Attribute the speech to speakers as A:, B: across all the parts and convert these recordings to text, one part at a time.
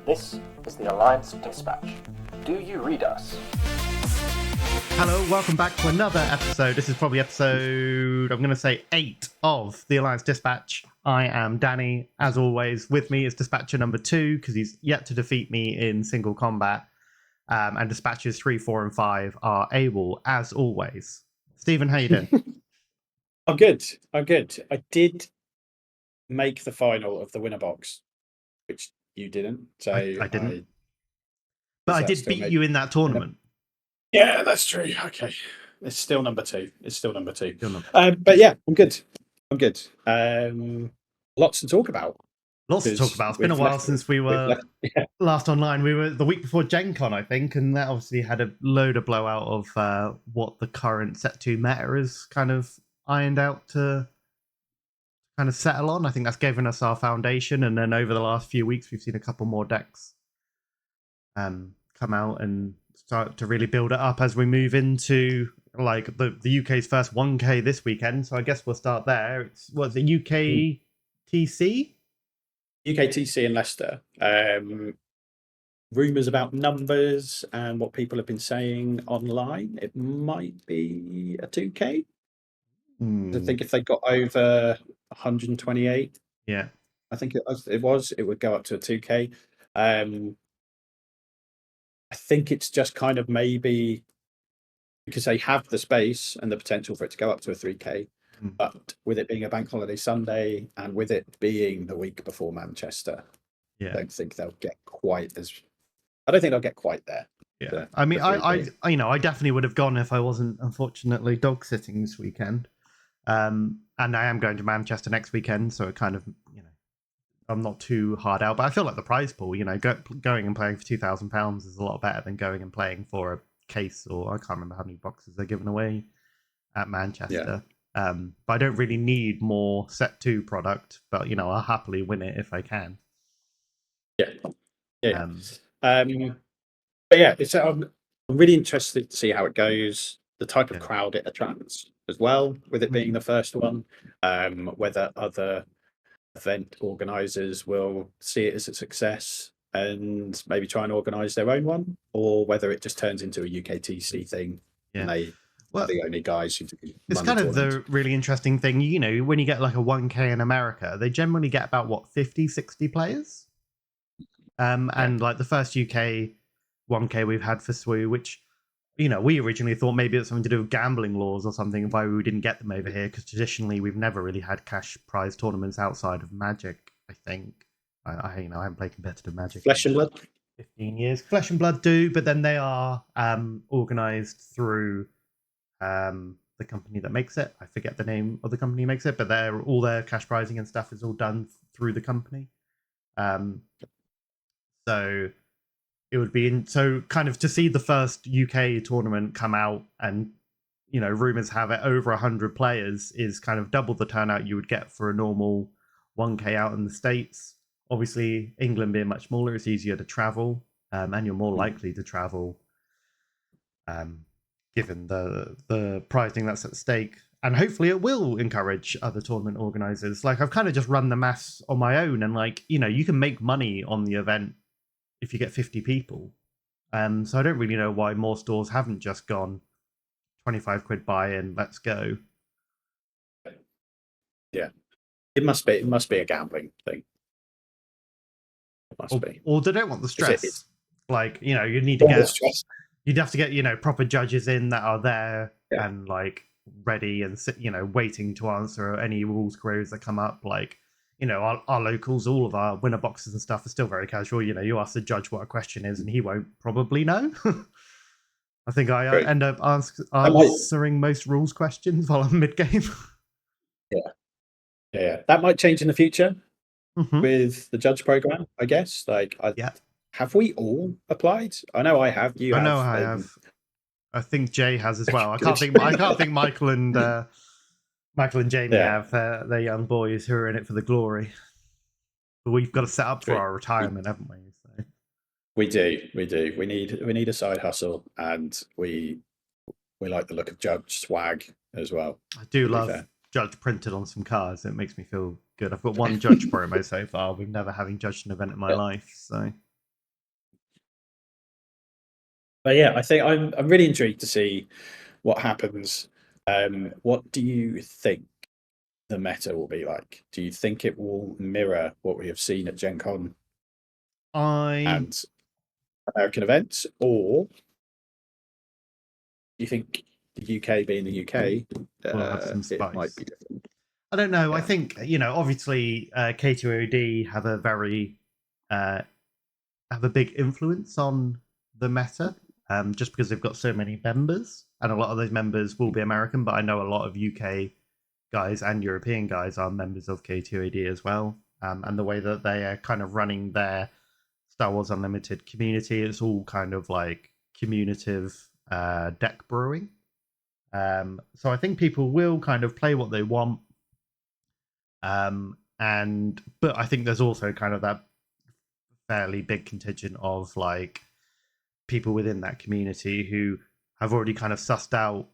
A: This is the Alliance Dispatch. Do you read us?
B: Hello, welcome back to another episode. This is probably episode, I'm going to say 8 of the Alliance Dispatch. I am Danny. As always, with me is Dispatcher number 2, because he's yet to defeat me in single combat. And Dispatchers 3, 4, and 5 are able, as always. Stephen, how you doing?
C: I'm good. I did make the final of the winner box, which you didn't. So
B: I didn't. But I did beat you in that tournament.
C: Yeah, that's true. Okay. It's still number 2. But yeah, I'm good. Lots to talk about.
B: It's been a while since we were last online. We were the week before Gen Con, I think, and that obviously had a load of blowout of what the current set 2 meta is kind of ironed out to kind of settle on. I think that's given us our foundation, and then over the last few weeks we've seen a couple more decks come out and start to really build it up as we move into like the UK's first 1K this weekend. So I guess we'll start there. It's what's the UK TC?
C: UKTC in Leicester. Rumours about numbers and what people have been saying online. It might be a 2K. I think if they got over 128,
B: yeah,
C: I think it would go up to a 2K. I think it's just kind of maybe because they have the space and the potential for it to go up to a 3K. But with it being a bank holiday Sunday and with it being the week before Manchester, I don't think they'll get quite there.
B: Yeah, I mean, I definitely would have gone if I wasn't unfortunately dog sitting this weekend. And I am going to Manchester next weekend, so it kind of, I'm not too hard out. But I feel like the prize pool, going and playing for £2,000 is a lot better than going and playing for a case, or I can't remember how many boxes they're giving away at Manchester. Yeah. But I don't really need more set 2 product, but I'll happily win it if I can.
C: Yeah. But yeah, I'm really interested to see how it goes, the type of crowd it attracts as well, with it being the first one, whether other event organisers will see it as a success and maybe try and organise their own one, or whether it just turns into a UKTC thing and they are the only guys who do.
B: It's kind of the really interesting thing, when you get like a 1K in America, they generally get about 50, 60 players. And like the first UK 1K we've had for SWU, which we originally thought maybe it's something to do with gambling laws or something, why we didn't get them over here, because traditionally we've never really had cash prize tournaments outside of Magic. I think I haven't played competitive Magic.
C: Flesh and Blood,
B: 15 years. Flesh and Blood do, but then they are organised through the company that makes it. I forget the name of the company that makes it, but all their cash prizing and stuff is all done through the company. So it would be kind of to see the first UK tournament come out and rumors have it over 100 players is kind of double the turnout you would get for a normal 1K out in the States. Obviously, England being much smaller, it's easier to travel, and you're more likely to travel given the prizing that's at stake. And hopefully it will encourage other tournament organisers. Like, I've kind of just run the maths on my own, and you can make money on the event if you get 50 people. So I don't really know why more stores haven't just gone 25 quid buy in, let's go.
C: Yeah. It must be a gambling thing. It must be.
B: Or they don't want the stress. You need to get you'd have to get, proper judges in that are there and ready and sit, waiting to answer any rules queries that come up. Our locals, all of our winner boxes and stuff are still very casual. You ask the judge what a question is and he won't probably know. I think I end up answering most rules questions while I'm mid-game.
C: Yeah. That might change in the future with the judge program, I guess. Have we all applied? I know I have. I
B: know I have. I think Jay has as well. I can't think Michael and Jamie have. They're young boys who are in it for the glory. But we've got to set up for our retirement, haven't we? So.
C: We do. We need a side hustle, and we like the look of Judge swag as well.
B: I do love Judge printed on some cards. It makes me feel good. I've got one Judge promo so far. We've never having judged an event in my life, so
C: But yeah, I think I'm really intrigued to see what happens. What do you think the meta will be like? Do you think it will mirror what we have seen at Gen Con and American events, or do you think the UK being the UK,
B: will have some spice?
C: It might be different.
B: I don't know. I think, obviously K2OD have a very have a big influence on the meta, just because they've got so many members, and a lot of those members will be American. But I know a lot of UK guys and European guys are members of K2OD as well, and the way that they are kind of running their Star Wars Unlimited community, it's all kind of like communicative deck brewing. So I think people will kind of play what they want. But I think there's also kind of that fairly big contingent of like people within that community who have already kind of sussed out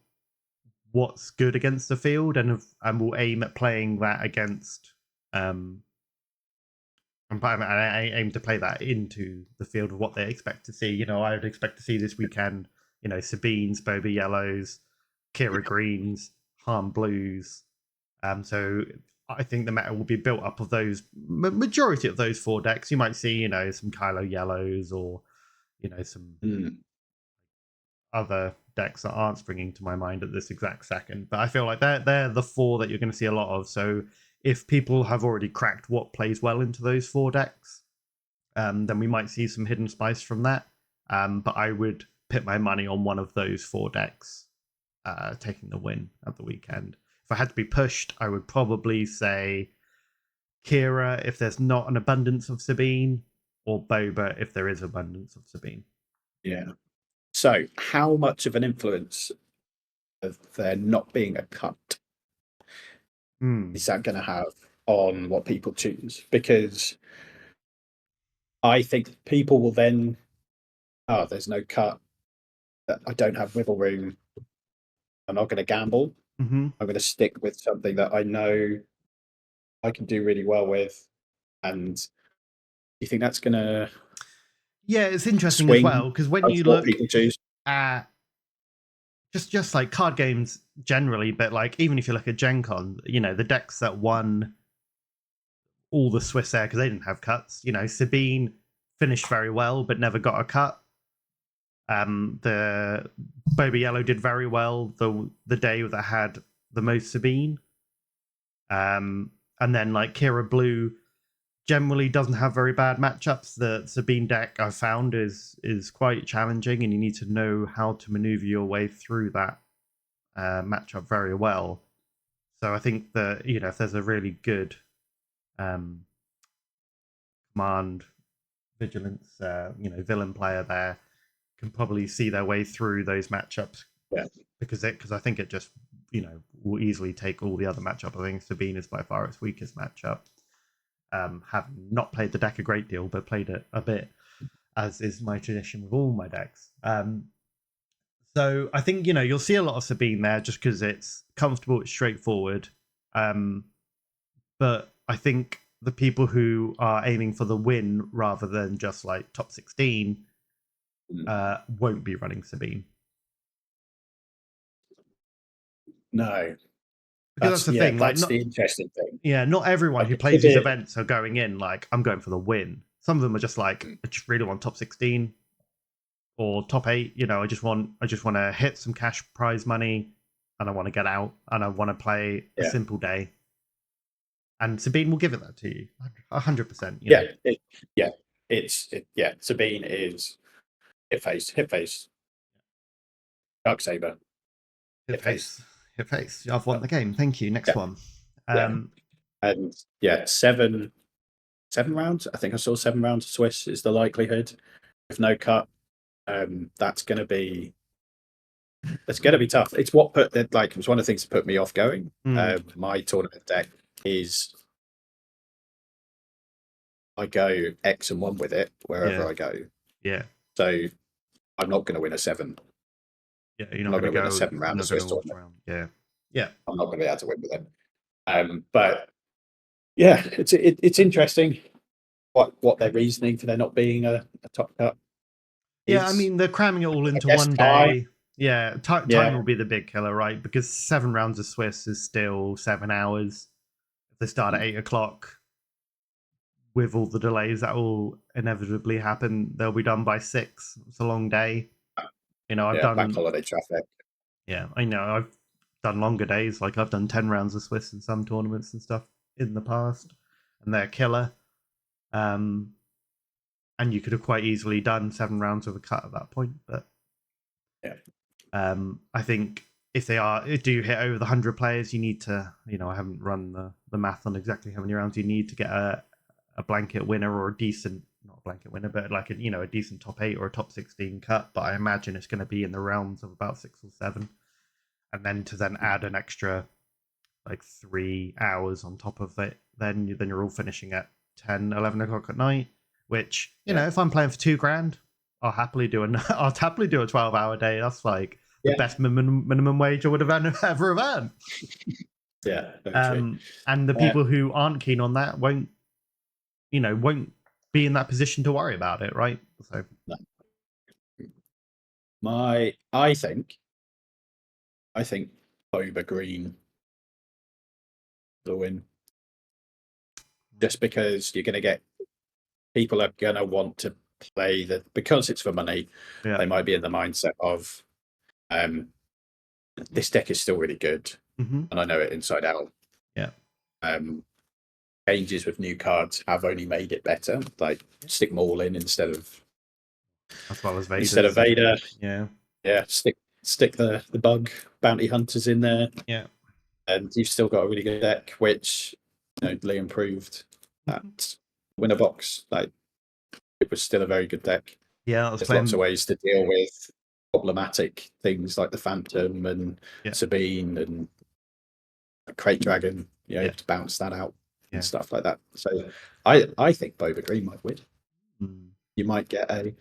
B: what's good against the field and will aim at playing that against and I aim to play that into the field of what they expect to see. I would expect to see this weekend, Sabines, Boba Yellows, Kira Greens, Han Blues. So I think the meta will be built up of those majority of those 4 decks. You might see, some Kylo Yellows or, some other decks that aren't springing to my mind at this exact second. But I feel like they're the 4 that you're going to see a lot of. So if people have already cracked what plays well into those 4 decks, then we might see some hidden spice from that. But I would put my money on one of those 4 decks taking the win at the weekend. If I had to be pushed, I would probably say Kira if there's not an abundance of Sabine, or Boba if there is abundance of Sabine.
C: Yeah. So how much of an influence of there not being a cut is that going to have on what people choose? Because I think people will then, there's no cut, I don't have wiggle room, I'm not going to gamble. I'm going to stick with something that I know I can do really well with. And do you think that's going to
B: it's interesting as well, because when you look at just like card games generally, but like even if you look at Gen Con, the decks that won all the Swiss Air because they didn't have cuts, Sabine finished very well but never got a cut. The Boba Yellow did very well the day that had the most Sabine. And then like Kira Blue generally doesn't have very bad matchups. The Sabine deck I've found is quite challenging, and you need to know how to maneuver your way through that matchup very well. So I think that if there's a really good command vigilance villain player there, can probably see their way through those matchups. Because I think it just will easily take all the other matchup. I think Sabine is by far its weakest matchup. Having not played the deck a great deal, but played it a bit, as is my tradition with all my decks. So I think you'll see a lot of Sabine there just because it's comfortable, it's straightforward. But I think the people who are aiming for the win rather than just like top 16 won't be running Sabine.
C: No.
B: Because that's the thing.
C: That's the interesting thing.
B: Yeah, not everyone who plays these events are going in like, I'm going for the win. Some of them are just like, I just really want top 16 or top 8. I just want to hit some cash prize money, and I want to get out, and I want to play a simple day. And Sabine will give it that to you, 100%.
C: Sabine is hit face, dark saber,
B: hit face. I've won the game. Thank you. Next one.
C: And 7 rounds. I think I saw 7 rounds of Swiss is the likelihood with no cut. That's going to be tough. It's what it was one of the things that put me off going. My tournament deck is I go X and 1 with it wherever I go. Yeah. So I'm not going to win a 7.
B: Yeah, you're not going to win a 7 round of Swiss tournament. Yeah.
C: I'm not going to be able to win with them. But yeah, it's interesting what their reasoning for there not being a top cut.
B: Yeah, I mean, they're cramming it all into
C: guess
B: one
C: time.
B: day. Yeah, time
C: Yeah.
B: will be the big killer, right? Because 7 rounds of Swiss is still 7 hours. If they start at 8 o'clock, with all the delays that will inevitably happen, they'll be done by 6. It's a long day. You know, I've done
C: bank holiday traffic.
B: Yeah, I know. I've done longer days. Like I've done 10 rounds of Swiss in some tournaments and stuff in the past, and they're killer. And you could have quite easily done 7 rounds with a cut at that point. But
C: yeah,
B: I think if they do hit over the 100 players, you need to, you know, I haven't run the math on exactly how many rounds you need to get a blanket winner or a decent, not a blanket winner, but like a, you know, a decent top 8 or a top 16 cut. But I imagine it's going to be in the realms of about 6 or 7. And then to then add an extra like 3 hours on top of it, then you're all finishing at 10, 11 o'clock at night, which, you know, if I'm playing for $2,000, I'll happily do a 12-hour day. That's like the best minimum wage I would have ever earned.
C: Yeah.
B: And the people who aren't keen on that won't be in that position to worry about it, right? So
C: I think Boba Green the win, just because you're going to get people are going to want to play because it's for money.
B: Yeah.
C: They might be in the mindset of this deck is still really good, and I know it inside out.
B: Yeah.
C: Changes with new cards have only made it better. Like stick Maul in instead of Vader. Yeah. Stick the bug bounty hunters in there.
B: Yeah.
C: And you've still got a really good deck, which Lee improved that winner box. Like it was still a very good deck.
B: Yeah,
C: there's lots of ways to deal with problematic things like the Phantom and Sabine and Crate Dragon. You have to bounce that out and stuff like that. So I think Boba Green might win. You might get a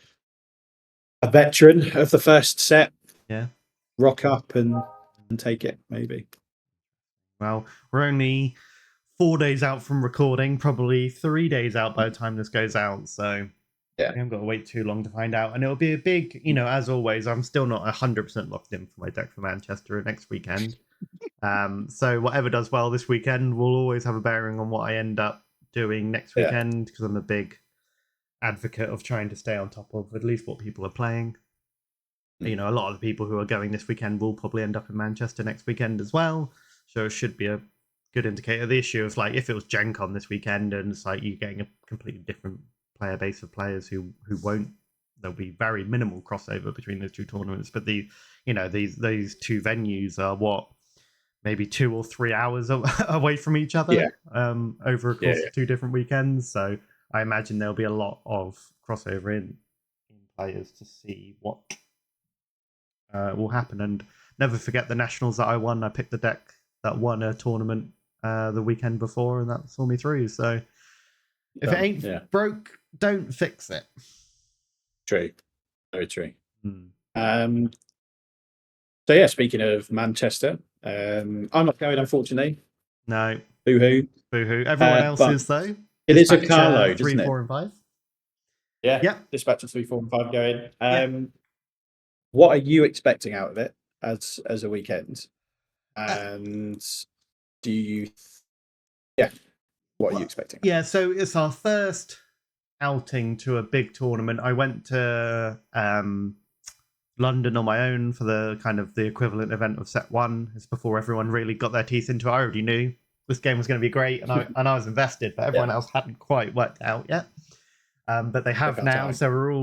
C: veteran of the first set.
B: Yeah.
C: Rock up and take it, maybe.
B: Well, we're only 4 days out from recording, probably 3 days out by the time this goes out. So we haven't got to wait too long to find out. And it'll be a big, as always, I'm still not 100% locked in for my deck for Manchester next weekend. So whatever does well this weekend will always have a bearing on what I end up doing next weekend, because I'm a big advocate of trying to stay on top of at least what people are playing. A lot of the people who are going this weekend will probably end up in Manchester next weekend as well. So it should be a good indicator. The issue of like if it was Gen Con this weekend and it's like you getting a completely different player base of players who won't, there'll be very minimal crossover between those two tournaments. But these two venues are maybe 2 or 3 hours away from each other over a course of 2 different weekends. So I imagine there'll be a lot of crossover in players to see what will happen. And never forget the nationals that I won. I picked the deck that won a tournament the weekend before, and that saw me through. So if it ain't broke, don't fix it.
C: True. Very true. So yeah, speaking of Manchester, I'm not going, unfortunately.
B: No.
C: Boo-hoo.
B: Boo-hoo. Everyone else is, though.
C: It is a car load,
B: 3,
C: isn't it?
B: 4, and 5.
C: Yeah. Dispatcher 3, 4, and 5 going. What are you expecting out of it as a weekend? And do you... what are you expecting?
B: Yeah, so it's our first outing to a big tournament. I went to London on my own for the kind of the equivalent event of set 1. It's before everyone really got their teeth into it. I already knew this game was going to be great, and I was invested, but everyone else hadn't quite worked out yet. But they have now, so we're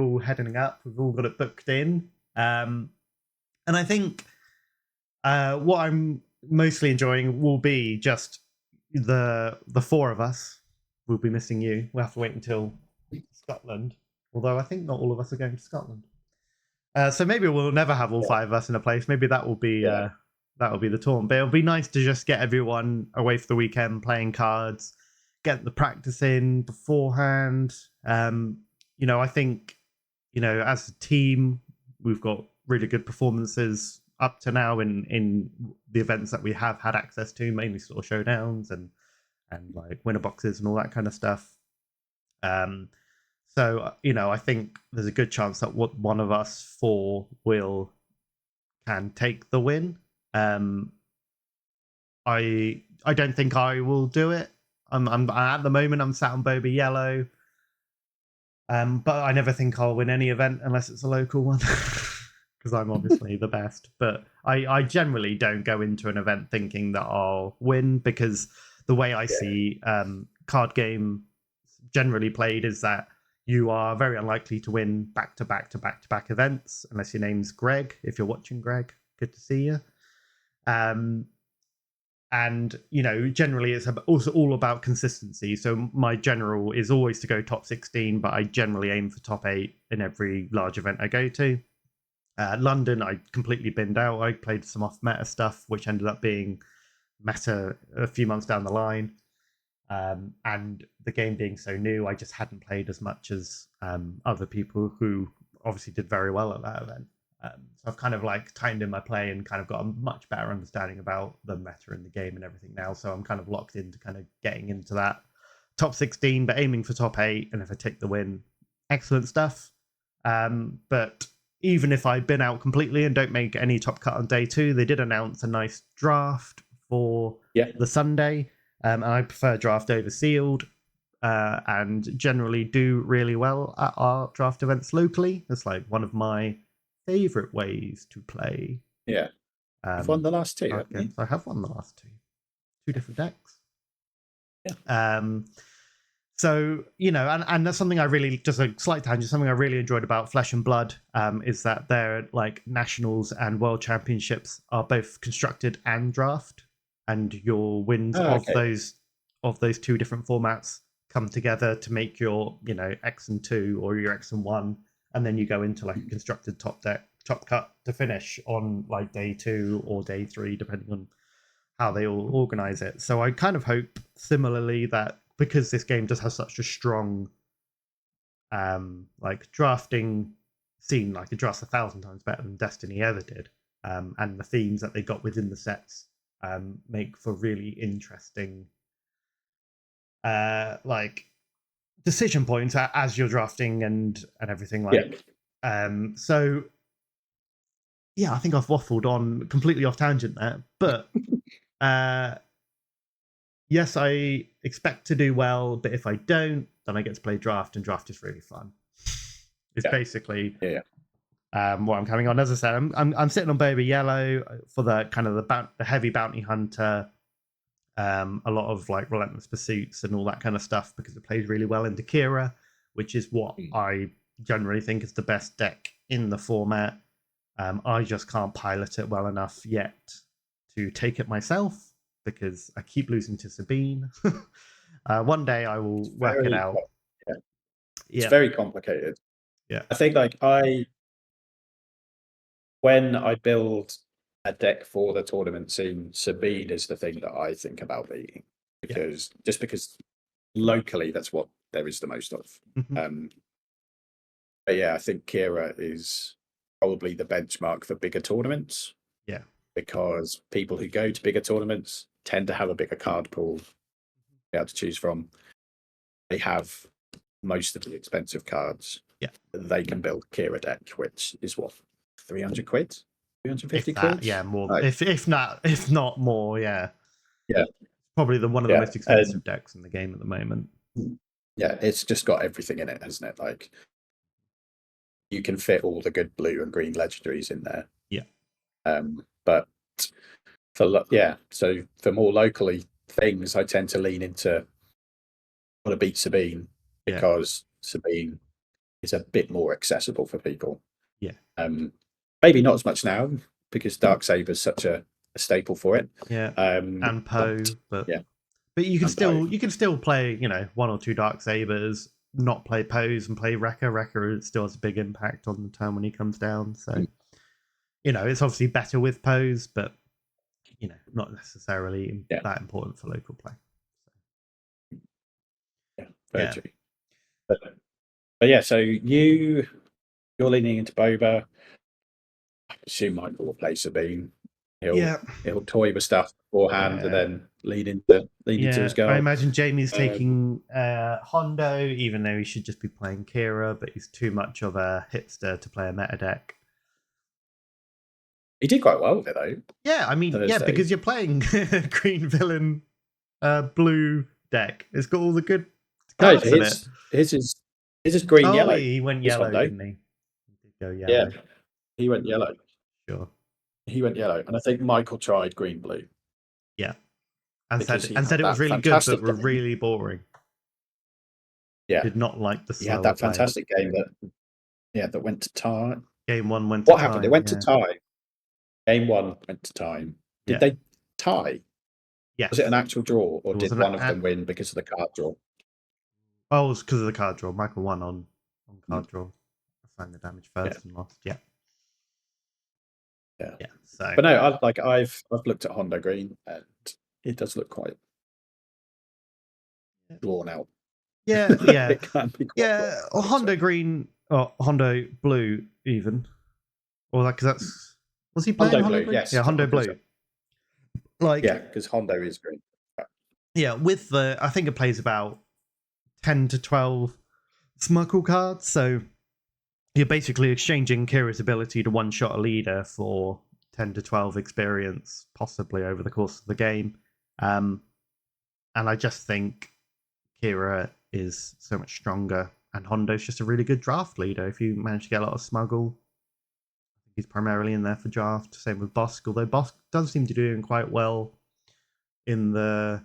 B: all heading up. We've all got it booked in, and I think what I'm mostly enjoying will be just the 4 of us. We'll be missing you. We'll have to wait until Scotland, although I think not all of us are going to Scotland. So maybe we'll never have all 5 of us in a place. Maybe that will be the taunt. But it'll be nice to just get everyone away for the weekend playing cards, get the practice in beforehand. I think, as a team, we've got really good performances up to now in the events that we have had access to, mainly Store Showdowns and like winner boxes and all that kind of stuff. So, I think there's a good chance that one of us four can take the win. I don't think I will do it. I'm at the moment I'm sat on Bobby Yellow. But I never think I'll win any event unless it's a local one. Because I'm obviously the best. But I generally don't go into an event thinking that I'll win, because the way I see card game generally played is that you are very unlikely to win back-to-back events, unless your name's Greg. If you're watching, Greg, good to see you. And, generally it's also all about consistency. So my general is always to go top 16, but I generally aim for top 8 in every large event I go to. London, I completely binned out. I played some off-meta stuff, which ended up being meta a few months down the line. And the game being so new, I just hadn't played as much as other people who obviously did very well at that event. So I've kind of tightened in my play and kind of got a much better understanding about the meta in the game and everything now. So I'm kind of locked into kind of getting into that top 16, but aiming for top 8. And if I take the win, excellent stuff. But even if I bin out completely and don't make any top cut on day 2, they did announce a nice draft for the Sunday. I prefer draft over sealed, and generally do really well at our draft events locally. It's one of my favorite ways to play.
C: Yeah. You've won the last 2, haven't you?
B: I have won the last 2 different decks.
C: Yeah.
B: So, and that's something I really, just a slight tangent, something I really enjoyed about Flesh and Blood is that their nationals and world championships are both constructed and draft, and your wins of those 2 different formats come together to make your, X and 2 or your X and 1, and then you go into a constructed top cut to finish on day 2 or day 3, depending on how they all organize it. So I kind of hope similarly that, because this game just has such a strong drafting scene, it drafts 1,000 times better than Destiny ever did, and the themes that they got within the sets make for really interesting decision points as you're drafting and everything so I think I've waffled on completely off tangent there, but yes, I expect to do well, but if I don't, then I get to play draft, and draft is really fun. It's basically what I'm coming on. As I said, I'm sitting on Baby Yellow for the kind of the heavy bounty hunter, a lot of relentless pursuits and all that kind of stuff, because it plays really well into Kira, which is what I generally think is the best deck in the format. I just can't pilot it well enough yet to take it myself, because I keep losing to Sabine. One day I will work it out.
C: It's very complicated.
B: Yeah,
C: I think when I build a deck for the tournament scene, Sabine is the thing that I think about beating, because locally that's what there is the most of.
B: Mm-hmm.
C: But I think Kira is probably the benchmark for bigger tournaments.
B: Yeah,
C: because people who go to bigger tournaments tend to have a bigger card pool to be able to choose from. They have most of the expensive cards.
B: Yeah,
C: they can build Kira deck, which is what, 300 quid, 350 quid.
B: Yeah, more. If not more. Yeah. Probably one of the most expensive decks in the game at the moment.
C: Yeah, it's just got everything in it, hasn't it? You can fit all the good blue and green legendaries in there.
B: Yeah.
C: But so for more locally things, I tend to lean into want to beat Sabine, because Sabine is a bit more accessible for people.
B: Yeah.
C: Maybe not as much now, because Darksaber's such a staple for it.
B: Yeah. And Poe, but you can still play 1 or 2 Darksabers, not play Poes and play Wrecker. Wrecker still has a big impact on the turn when he comes down. So it's obviously better with Poes, but not necessarily that important for local play.
C: Yeah, very true. But so you're leaning into Boba. I assume Michael will play Sabine. He'll toy with stuff. beforehand and then lead into his goal.
B: I imagine Jamie's taking Hondo, even though he should just be playing Kira, but he's too much of a hipster to play a meta deck.
C: He did quite well with it though.
B: Yeah, I mean, yeah, because you're playing green villain, blue deck. It's got all the good cards in it.
C: His is green yellow.
B: He went yellow, didn't he? He did go yellow.
C: Yeah, he went yellow.
B: Sure.
C: He went yellow, and I think Michael tried green blue.
B: Yeah, and said it was really good, but were really boring.
C: Yeah,
B: did not like the.
C: He had that fantastic game that went to tie.
B: Game 1 went.
C: What happened? It went to tie. Game 1 went to time. Did they tie?
B: Yes.
C: Was it an actual draw, or did one of them win because of the card draw?
B: Oh, it was because of the card draw. Michael won on card draw. Assigned the damage first and lost. Yeah. So,
C: but no, I've looked at Hondo Green and it does look quite drawn out.
B: Yeah.
C: It can be quite
B: or Hondo Green or Hondo Blue even, or because that's. Was he playing Hondo Blue?
C: Yes.
B: Yeah, Hondo Blue.
C: Because Hondo is green.
B: Yeah, with I think it plays about 10 to 12 smuggle cards, so you're basically exchanging Kira's ability to one-shot a leader for 10 to 12 experience, possibly over the course of the game. And I just think Kira is so much stronger, and Hondo's just a really good draft leader. If you manage to get a lot of smuggle, he's primarily in there for draft. Same with Bosk, although Bosk does seem to be doing quite well in the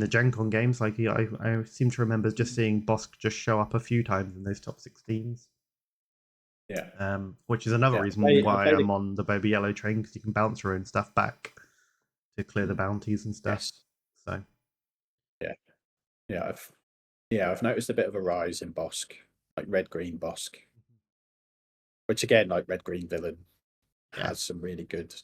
B: Gen Con games. Like I seem to remember just seeing Bosk just show up a few times in those top 16s.
C: Yeah.
B: Which is another reason why I'm on the Baby Yellow train, because you can bounce your own stuff back to clear the bounties and stuff. Yes. So.
C: I've noticed a bit of a rise in Bosk, like red green Bosk, which again, like red green villain. Has some really good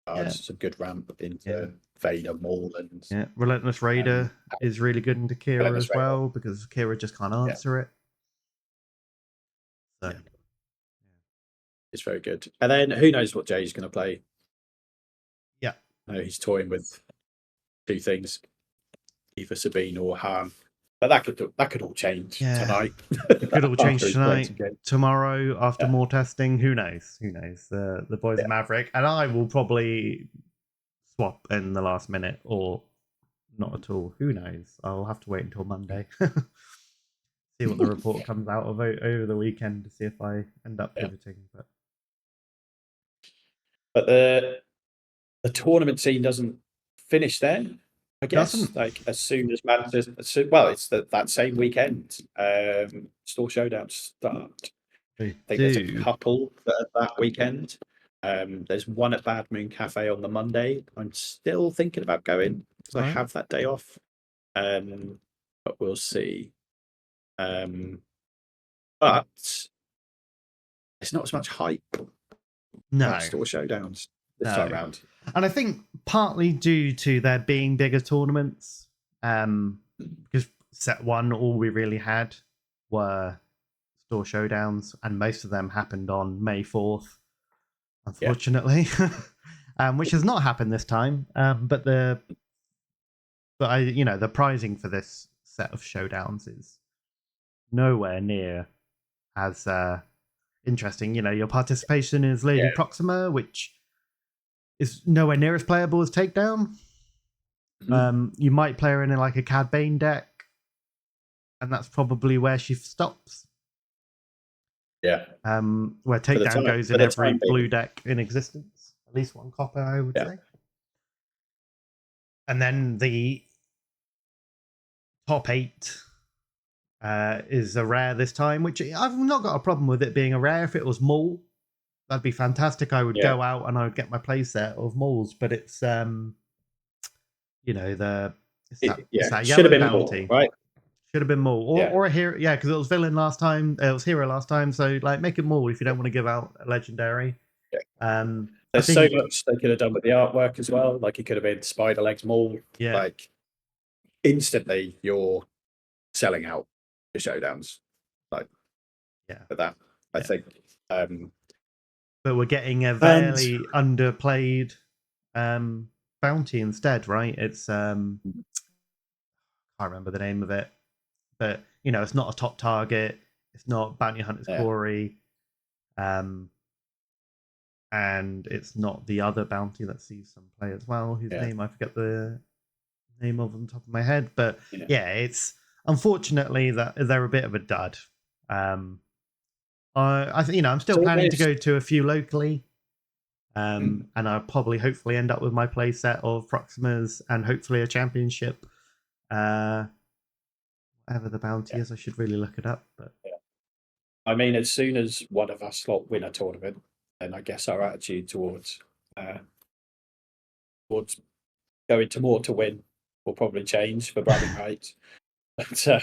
C: cards, some good ramp into Vader, Maul, and
B: Relentless Raider is really good into Kira as well, because Kira just can't answer it. So.
C: It's very good. And then who knows what Jay's going to play?
B: Yeah,
C: he's toying with two things, either Sabine or Han. But that could all change tonight.
B: It could all change tonight, tomorrow, after more testing. Who knows? The boys are Maverick, and I will probably swap in the last minute or not at all. Who knows? I'll have to wait until Monday. See what the report comes out of over the weekend to see if I end up pivoting.
C: But the tournament scene doesn't finish there. I guess as soon as it's that same weekend. Store Showdowns start. I think there's a couple that weekend. There's one at Bad Moon Cafe on the Monday. I'm still thinking about going because I have that day off. But we'll see. But it's not as much hype.
B: No,
C: Store Showdowns this time around.
B: And I think partly due to there being bigger tournaments, because set 1, all we really had were Store Showdowns, and most of them happened on May 4th, unfortunately, which has not happened this time. But the pricing for this set of showdowns is nowhere near as interesting. Your participation is Lady Proxima, which is nowhere near as playable as Takedown. You might play her in like a Cad Bane deck, and that's probably where she stops.
C: Yeah.
B: Where Takedown goes in every blue deck in existence. At least one copper, I would say. And then the top 8 is a rare this time, which I've not got a problem with it being a rare. If it was Maul, that'd be fantastic. I would go out and I would get my play set of Mauls, but it's that
C: should have been
B: bounty.
C: Maul, right?
B: Should have been Maul or a hero, because it was villain last time. It was hero last time, so make it Maul if you don't want to give out a legendary.
C: There's so much they could have done with the artwork as well. Like it could have been Spider Legs Maul. Like instantly you're selling out the showdowns. For that, I think.
B: But we're getting a very underplayed bounty instead, right? It's I can't remember the name of it, but it's not a top target. It's not Bounty Hunter's Quarry, and it's not the other bounty that sees some play as well. Whose name I forget the name of on top of my head, but it's unfortunately that they're a bit of a dud. I think I'm still planning to go to a few locally, and I'll probably hopefully end up with my play set of Proximas and hopefully a championship. Whatever the bounty is, I should really look it up. But
C: I mean, as soon as one of us win a tournament, then I guess our attitude towards going to more to win will probably change for bragging rights. But I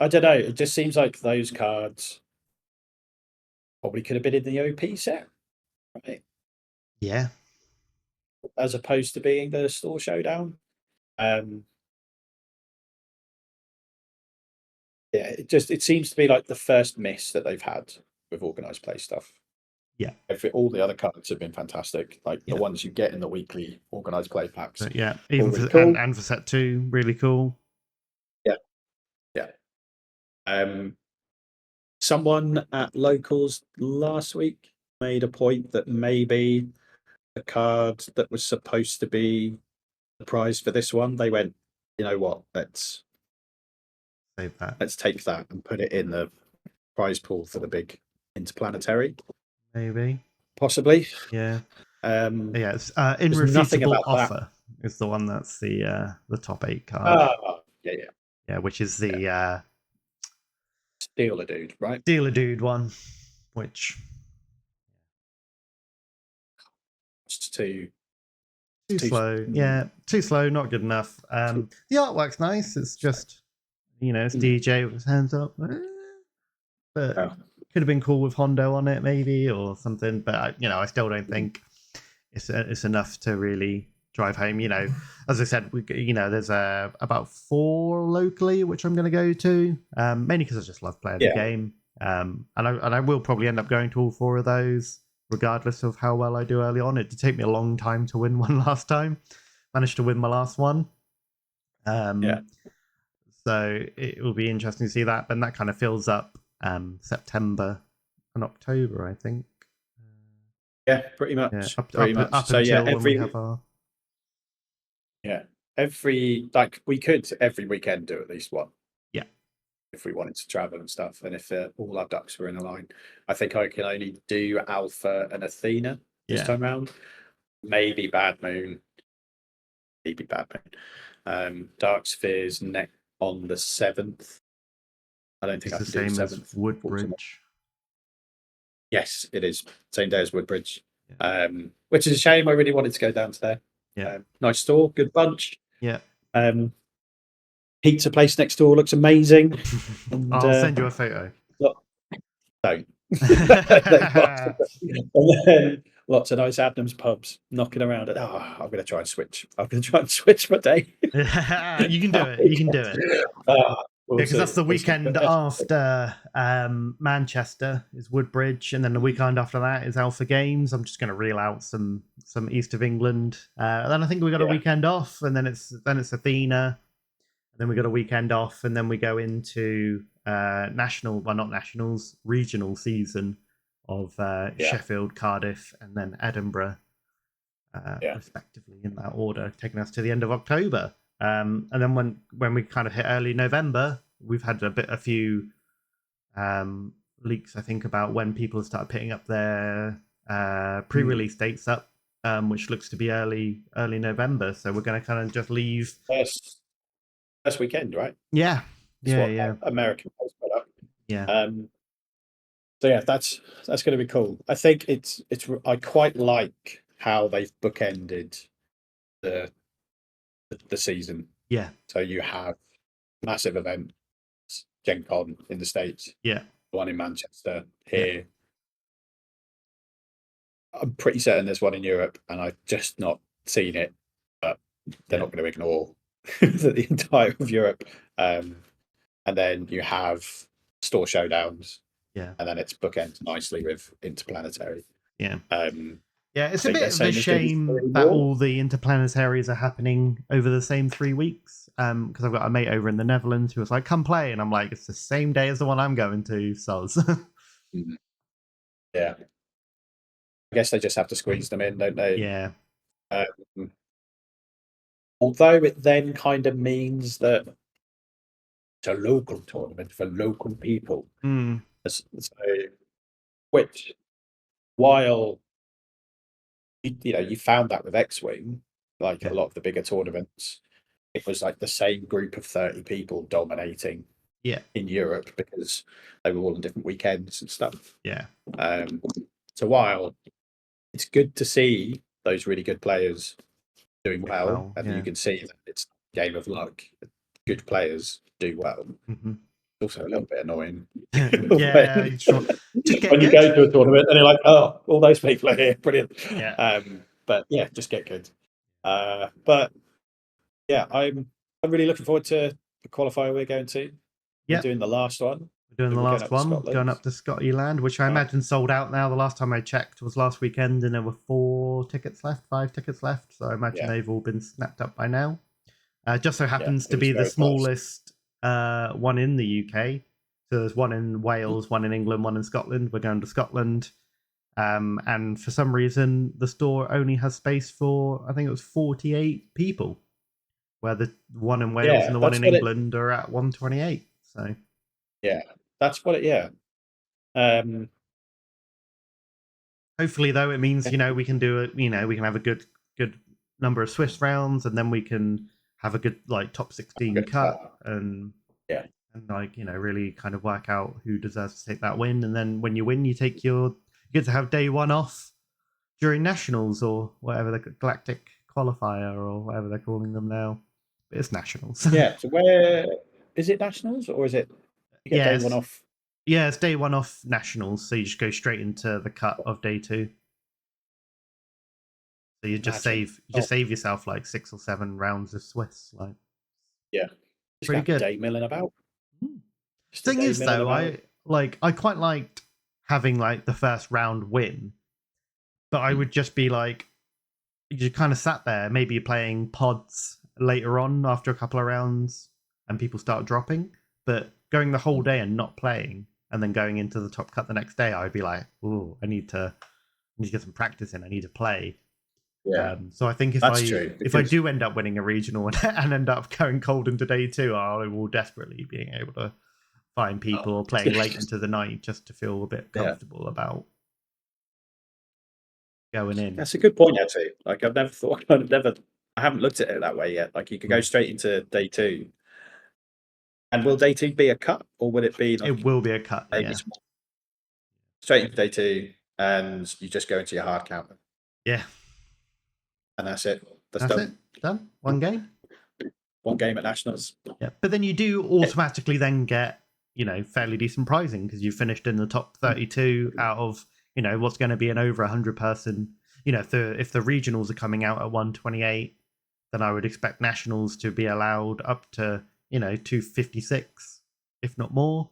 C: don't know. It just seems like those cards probably could have been in the OP set, right?
B: Yeah.
C: As opposed to being the Store Showdown. It seems to be like the first miss that they've had with organized play stuff.
B: Yeah.
C: All the other cards have been fantastic. Like the ones you get in the weekly organized play packs.
B: But even for
C: cool.
B: and for set 2, really cool.
C: Someone at locals last week made a point that maybe the card that was supposed to be the prize for this one, they went, you know what, let's
B: save that.
C: Let's take that and put it in the prize pool for the big Interplanetary.
B: Maybe.
C: Possibly.
B: Yeah. It's
C: nothing
B: Irrefutable
C: about
B: Offer is the one that's the top 8 card.
C: Yeah,
B: which is the
C: Steal a Dude, right?
B: Steal a Dude one, which
C: it's too
B: slow. Yeah, too slow, not good enough. The artwork's nice. It's just it's DJ with his hands up. But could have been cool with Hondo on it maybe or something, but I still don't think it's enough to really drive home. As I said, there's about 4 locally which I'm going to go to, mainly because I just love playing the game, and I will probably end up going to all 4 of those regardless of how well I do early on. It did take me a long time to win one last time. Managed to win my last one, so it will be interesting to see that, and that kind of fills up September and October, I think.
C: Yeah, pretty much.
B: Pretty much. Up until when we have our...
C: we could every weekend do at least one.
B: Yeah.
C: If we wanted to travel and stuff, and if all our ducks were in a line. I think I can only do Alpha and Athena this time around. Maybe Bad Moon. Dark Spheres on the 7th. I don't think
B: it's
C: I can
B: the
C: do
B: same
C: 7th.
B: as Woodbridge.
C: Yes, it is. Same day as Woodbridge. Which is a shame. I really wanted to go down to there.
B: Yeah.
C: Nice store, good bunch.
B: Yeah.
C: Pizza place next door looks amazing. And,
B: I'll send you a photo.
C: Don't. And then lots of nice Adnams pubs knocking around. I'm going to try and switch. I'm going to try and switch my day.
B: You can do it. You can do it. Because that's the weekend after Manchester is Woodbridge, and then the weekend after that is Alpha Games. I'm just going to reel out some east of England. Then I think we got a weekend off, and then it's Athena. And then we got a weekend off, and then we go into regional season of Sheffield, Cardiff, and then Edinburgh, respectively, in that order, taking us to the end of October. And then when we kind of hit early November, we've had a few leaks, I think, about when people start picking up their pre-release dates up, which looks to be early November. So we're going to kind of just leave
C: first weekend, right?
B: Yeah.
C: American post put up.
B: Yeah.
C: So that's going to be cool. I think I quite like how they've bookended the season.
B: Yeah.
C: So you have massive events, Gen Con in the States.
B: Yeah.
C: One in Manchester here. Yeah. I'm pretty certain there's one in Europe, and I've just not seen it. But they're not going to ignore the entire of Europe. And then you have Store Showdowns.
B: Yeah.
C: And then it's bookends nicely with Interplanetary.
B: Yeah. Yeah, it's
C: I
B: a
C: think they're
B: bit of a
C: saying there's gonna be
B: shame
C: 3
B: that
C: more.
B: all the interplanetaries are happening over the same 3 weeks. Because I've got a mate over in the Netherlands who was like, "Come play," and I'm like, "It's the same day as the one I'm going to." Soz.
C: Mhm. Yeah. I guess they just have to squeeze them in, don't they?
B: Yeah,
C: Um, although it then kind of means that it's a local tournament for local people.
B: mm.
C: So, which, while you found that with X-Wing, like
B: Yeah,
C: a lot of the bigger tournaments, it was like the same group of 30 people dominating
B: yeah,
C: in Europe because they were all on different weekends and stuff.
B: yeah.
C: Um, so while it's good to see those really good players doing well,
B: Well,
C: and you
B: yeah.
C: can see that it's a game of luck. Good players do well.
B: Hmm.
C: Also a little bit annoying
B: Yeah, sure. Just get
C: when you
B: good.
C: go to a tournament and you're like, oh, all those people are here, brilliant.
B: Yeah.
C: But yeah, just get good. But yeah, I'm really looking forward to the qualifier we're going to. We're
B: Yep.
C: doing the last one.
B: We're doing the
C: We're going
B: last
C: up to
B: one, going
C: Scotland.
B: up to Scotland, which I imagine sold out now. The last time I checked was last weekend, and there were 5 tickets left. So I imagine
C: Yeah,
B: they've all been snapped up by now. Just so
C: yeah,
B: happens
C: it
B: to
C: was
B: be the
C: very fast.
B: smallest one in the UK. So there's one in Wales, one in England, one in Scotland. We're going to Scotland. And for some reason, the store only has space for, I think it was 48 people, where the one in Wales and
C: Yeah,
B: the one
C: that's
B: in
C: what it.
B: England are at 128. So
C: Yeah, that's what it. Yeah. Um,
B: hopefully, though, it means we can do it. We can have a good number of Swiss rounds, and then we can have a good like top 16
C: good
B: cut,
C: cut.
B: and
C: Yeah.
B: like really kind of work out who deserves to take that win. And then when you win, you get to have day one off during nationals or whatever the galactic qualifier or whatever they're calling them now. It's nationals.
C: Yeah. So where is it nationals or is it you get day one
B: Yes.
C: off?
B: Yeah, it's day one off nationals, so you just go straight into the cut of day two. So
C: Imagine.
B: you just save yourself like 6 or 7 rounds of Swiss. Like
C: Yeah. Just
B: pretty
C: have a
B: good.
C: day milling about. Just a
B: Thing
C: day
B: is
C: milling
B: though,
C: about.
B: I quite liked having like the first round win, but I would just be like you kind of sat there, maybe you're playing pods later on after a couple of rounds and people start dropping, but going the whole day and not playing and then going into the top cut the next day, I would be like, oh, I need to get some practice in. I need to play.
C: Yeah.
B: So I think
C: That's true.
B: if I
C: Because
B: do end up winning a regional and end up going cold into day two, I will desperately being able to find people or playing late into the night just to feel a bit
C: yeah.
B: comfortable about going in.
C: That's a good point, actually. Like I've never thought I haven't looked at it that way yet. Like you could go straight into day two. And will day two be a cut or would it be like
B: It will be a cut,
C: maybe
B: yeah.
C: straight into day two and you just go into your hard counter?
B: Yeah.
C: And that's it.
B: That's
C: done.
B: it. Done. One game.
C: One game at nationals.
B: Yeah. But then you do automatically then get, fairly decent pricing because you finished in the top 32 out of, what's going to be an over 100 person. If the regionals are coming out at 128, then I would expect nationals to be allowed up to, 256, if not more.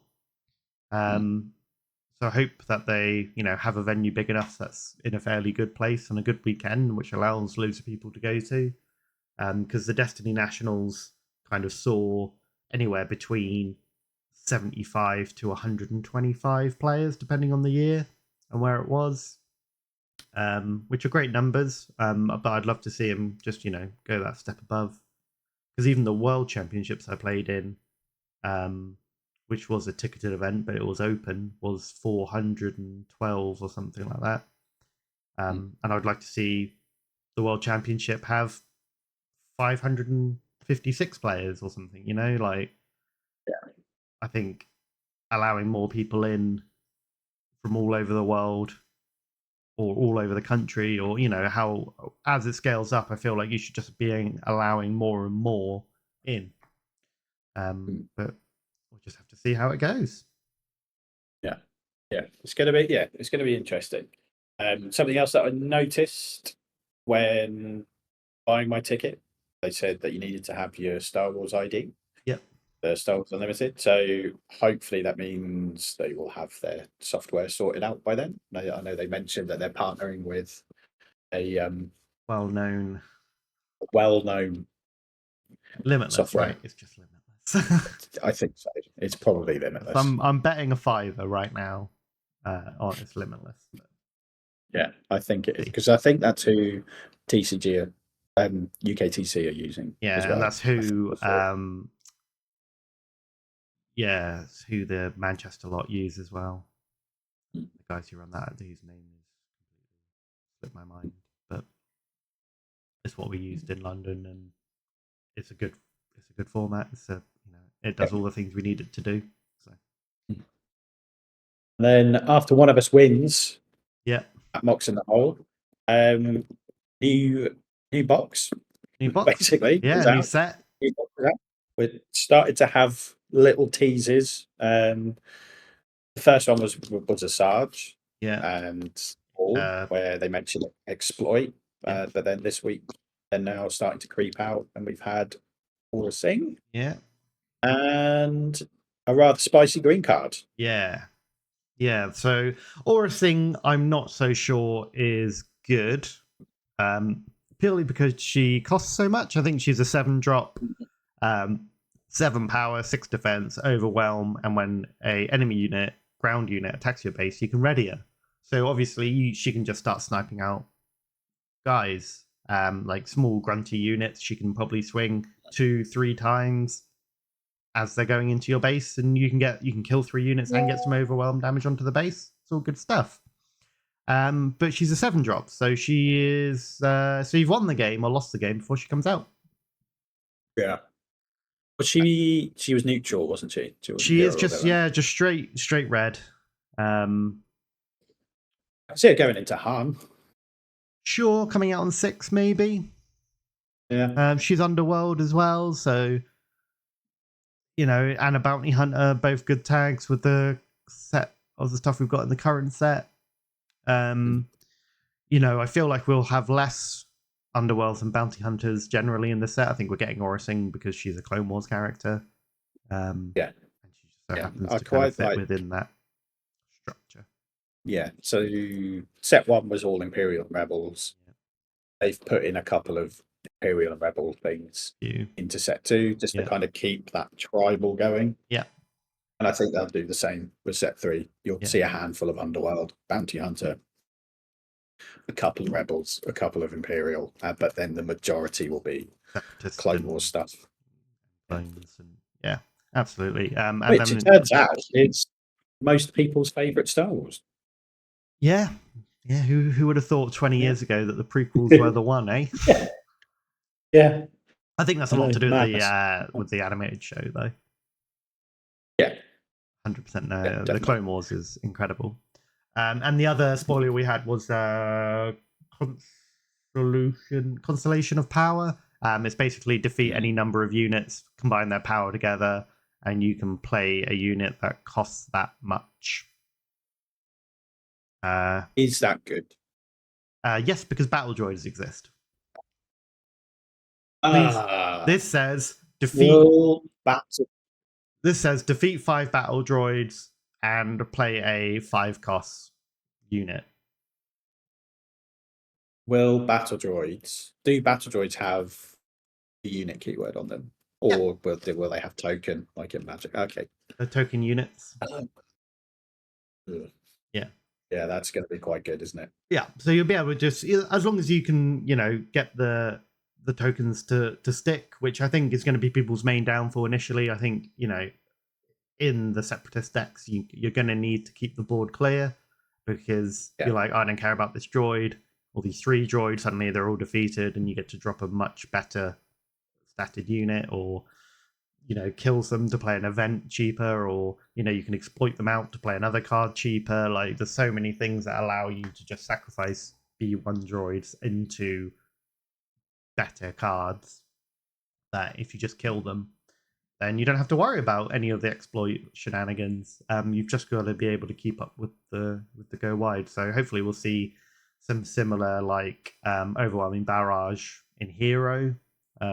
B: So I hope that they, have a venue big enough that's in a fairly good place and a good weekend, which allows loads of people to go to. Because the Destiny Nationals kind of saw anywhere between 75 to 125 players, depending on the year and where it was, which are great numbers. But I'd love to see them just, go that step above. Because even the World Championships I played in, which was a ticketed event, but it was open, was 412 or something like that. And I'd like to see the World Championship have 556 players or something, I think allowing more people in from all over the world or all over the country, or how as it scales up, I feel like you should just be allowing more and more in. But we'll just have to see how it goes.
C: Yeah, it's going to be interesting. Something else that I noticed when buying my ticket, they said that you needed to have your Star Wars ID.
B: Yep.
C: The Star Wars Unlimited. So hopefully that means they will have their software sorted out by then. I know they mentioned that they're partnering with
B: well-known limitless,
C: software.
B: right? It's just limitless.
C: I think so. It's probably limitless.
B: I'm betting a $5 right now on it's limitless. But...
C: Yeah, I think it is, because I think that's who TCG, UKTC are using.
B: Yeah,
C: as well.
B: And that's who. Yeah, it's who the Manchester lot use as well. The guys who run that, whose name is slipped my mind, but it's what we used in London, and it's a good format. It does all the things we need it to do. So
C: then after one of us wins,
B: at
C: Mox in the hole, new box, basically.
B: New set.
C: We started to have little teases. The first one was a Sarge, and where they mentioned exploit, but then this week they're now starting to creep out, and we've had Orsing, and a rather spicy green card.
B: So Orsing, I'm not so sure is good, purely because she costs so much. I think she's a 7-drop, 7 power, 6 defense, overwhelm, and when a enemy ground unit attacks your base, you can ready her. So obviously she can just start sniping out guys, like small grunty units. She can probably swing 2-3 times as they're going into your base, and you can kill 3 units and get some overwhelm damage onto the base. It's all good stuff. But she's a 7-drop, so she is. So you've won the game or lost the game before she comes out.
C: Yeah. But she was neutral, wasn't she?
B: She is just straight red. I
C: see her going into Han.
B: Sure, coming out on 6 maybe.
C: Yeah.
B: She's Underworld as well, so and a Bounty Hunter, both good tags with the set of the stuff we've got in the current set. I feel like we'll have less Underworlds and Bounty Hunters generally in the set. I think we're getting Orsing because she's a Clone Wars character. And she just so happens to kind of fit within that structure.
C: Yeah, so set 1 was all Imperial Rebels. They've put in a couple of Imperial and Rebel things into set 2 just to kind of keep that tribal going.
B: Yeah.
C: And I think they'll do the same with set 3. You'll see a handful of Underworld, Bounty Hunter, a couple of Rebels, a couple of Imperial, but then the majority will be Clone Wars stuff.
B: Yeah, absolutely.
C: Which it turns out is most people's favourite Star Wars.
B: Yeah. Who would have thought 20 years ago that the prequels were the one, eh?
C: Yeah.
B: I think that's a lot to do with the animated show, though.
C: Yeah.
B: 100%. No, the Clone Wars is incredible. And the other spoiler we had was Constellation of Power. It's basically defeat any number of units, combine their power together, and you can play a unit that costs that much.
C: Is that good?
B: Yes, because battle droids exist. This says defeat. This says defeat 5 battle droids and play a 5-cost unit.
C: Do battle droids have the unit keyword on them, or will they have token like in Magic? Okay,
B: the token units.
C: Yeah, that's going to be quite good, isn't it?
B: Yeah, so you'll be able to just, as long as you can, get the tokens to stick, which I think is going to be people's main downfall initially. I think, in the Separatist decks, you're going to need to keep the board clear because you're like, I don't care about this droid, or these 3 droids, suddenly they're all defeated and you get to drop a much better statted unit, or kills them to play an event cheaper, or you can exploit them out to play another card cheaper. Like, there's so many things that allow you to just sacrifice B1 droids into better cards that if you just kill them, then you don't have to worry about any of the exploit shenanigans. You've just got to be able to keep up with the go wide. So hopefully we'll see some similar overwhelming barrage in Hero.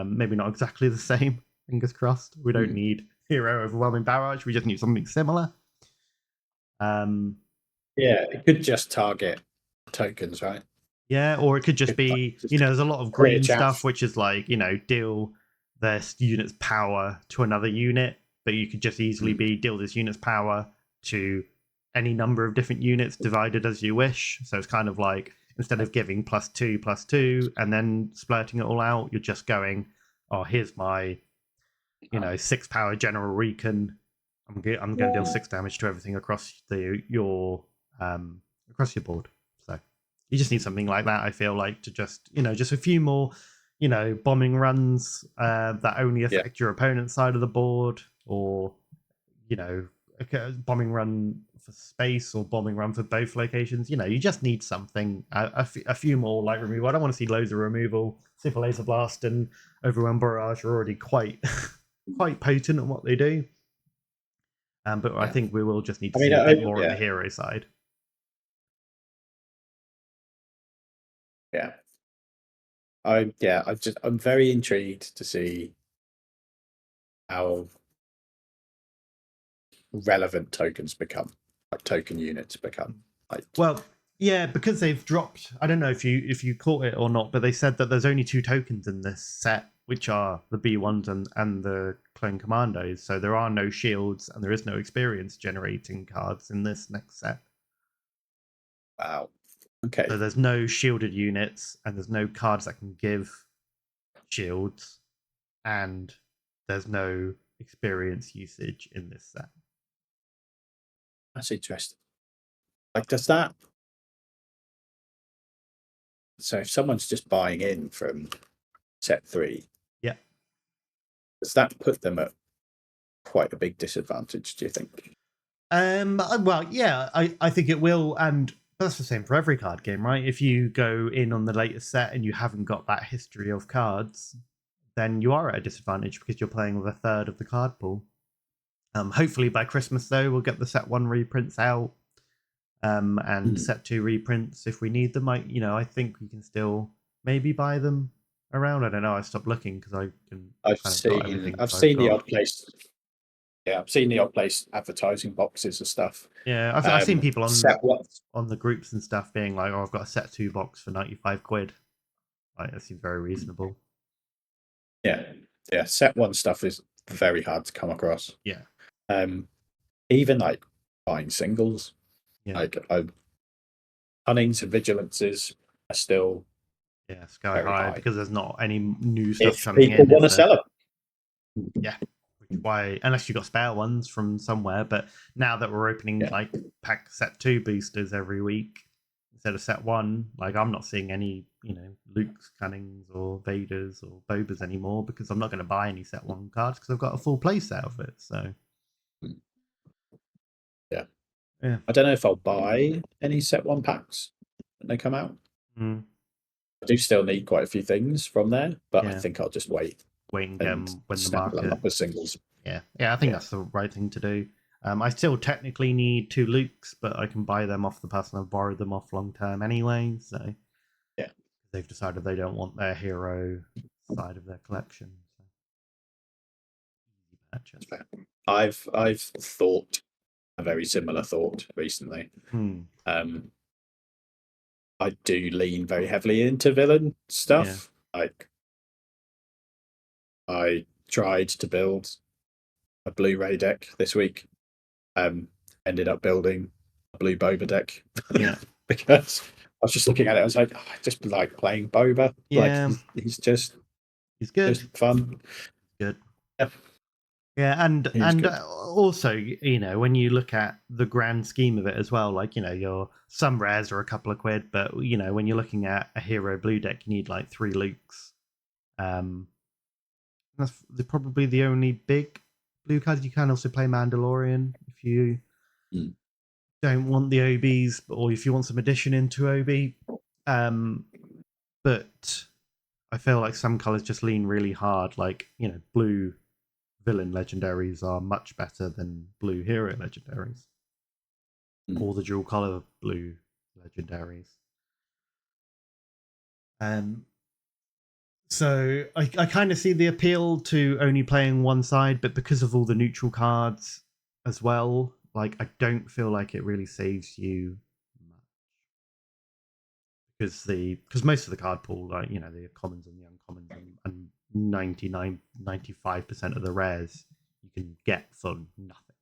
B: Maybe not exactly the same. Fingers crossed. We don't need Hero overwhelming barrage. We just need something similar.
C: It could just target tokens, right?
B: Yeah, or it could just be, there's a lot of green stuff, which is like, deal this unit's power to another unit, but you could just easily deal this unit's power to any number of different units divided as you wish. So it's kind of like, instead of giving +2/+2 and then splurting it all out, you're just going, oh, here's my, 6 power General Recon. I'm going to deal 6 damage to everything across your board. So you just need something like that, I feel like, to just, just a few more, bombing runs that only affect your opponent's side of the board, or, a bombing run for space or bombing run for both locations. You just need something, a few more light removal. I don't want to see loads of removal. Super Laser Blast and Overwhelm Barrage are already quite potent on what they do. But I think we will just need to see a bit more on the hero side.
C: Yeah. I'm very intrigued to see how relevant tokens become, like token units become.
B: Well, yeah, because they've dropped. I don't know if you caught it or not, but they said that there's only 2 tokens in this set, which are the B1s and the Clone Commandos. So there are no shields and there is no experience generating cards in this next set.
C: Wow. Okay.
B: So there's no shielded units and there's no cards that can give shields, and there's no experience usage in this set.
C: That's interesting. Like, does that... So if someone's just buying in from set 3, does that put them at quite a big disadvantage, do you think?
B: Well, yeah, I think it will, and that's the same for every card game, right? If you go in on the latest set and you haven't got that history of cards, then you are at a disadvantage because you're playing with a third of the card pool. Hopefully by Christmas, though, we'll get the set 1 reprints out, and set 2 reprints if we need them. I think we can still maybe buy them around. I don't know. I stopped looking because I've
C: seen the odd place. Yeah, I've seen the odd place advertising boxes and stuff.
B: Yeah, I've seen people on the groups and stuff being like, "Oh, I've got a set 2 box for £95." Like, that seems very reasonable.
C: Yeah, set 1 stuff is very hard to come across.
B: Yeah.
C: Even like buying singles,
B: like
C: Cunnings and Vigilances are still
B: sky high because there's not any new stuff coming in.
C: People want to sell them.
B: Yeah. Why, unless you got spare ones from somewhere, but now that we're opening like pack set 2 boosters every week instead of set 1, like I'm not seeing any Luke's, Cunnings or Vaders or Bobas anymore because I'm not going to buy any set 1 cards because I've got a full play set of it. So yeah,
C: I don't know if I'll buy any set 1 packs when they come out. I do still need quite a few things from there, but I think I'll just wait
B: and get them when the market
C: up with singles.
B: Yeah, I think that's the right thing to do. I still technically need 2 Lukes, but I can buy them off the person I've borrowed them off long term anyway. So they've decided they don't want their hero side of their collection. So.
C: I've thought a very similar thought recently. I do lean very heavily into villain stuff. Like, I tried to build a Blu-ray deck this week. Ended up building a blue Boba deck. Because I was just looking at it. I was like, I just like playing Boba.
B: Yeah,
C: like he's good. Just fun.
B: Good. Yeah, and also, when you look at the grand scheme of it as well, like, your some rares are a couple of quid, but when you're looking at a hero blue deck, you need like 3 Lukes. That's probably the only big blue card. You can also play Mandalorian if you don't want the OBs, or if you want some addition into OB. But I feel like some colors just lean really hard. Like, blue villain legendaries are much better than blue hero legendaries, or the dual color blue legendaries. So I kind of see the appeal to only playing one side, but because of all the neutral cards as well, like, I don't feel like it really saves you much. because most of the card pool, like the commons and the uncommons and 95% of the rares you can get for nothing,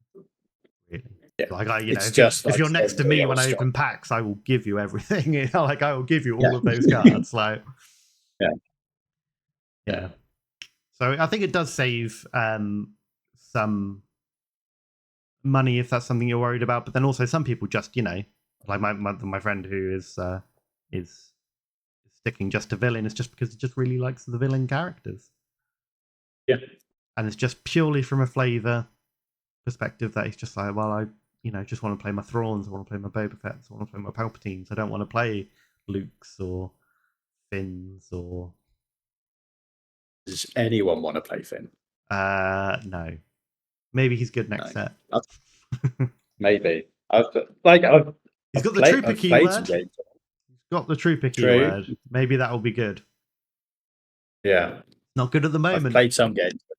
B: really.
C: Yeah.
B: Like
C: It's
B: if you're next to me when I open packs, I will give you everything. Like I will give you all of those cards. Like yeah. So I think it does save some money if that's something you're worried about. But then also some people just like my friend who is sticking just to villain is just because he just really likes the villain characters.
C: Yeah.
B: And it's just purely from a flavor perspective that he's just like, well, I just want to play my Thrawns, I want to play my Boba Fett's, I want to play my Palpatines. I don't want to play Luke's or Finn's or.
C: Does anyone want to play Finn?
B: No. Maybe he's good next set.
C: Maybe.
B: He's got the trooper keyword. He's got the trooper keyword. Maybe that will be good.
C: Yeah.
B: Not good at the moment.
C: I've played some games, but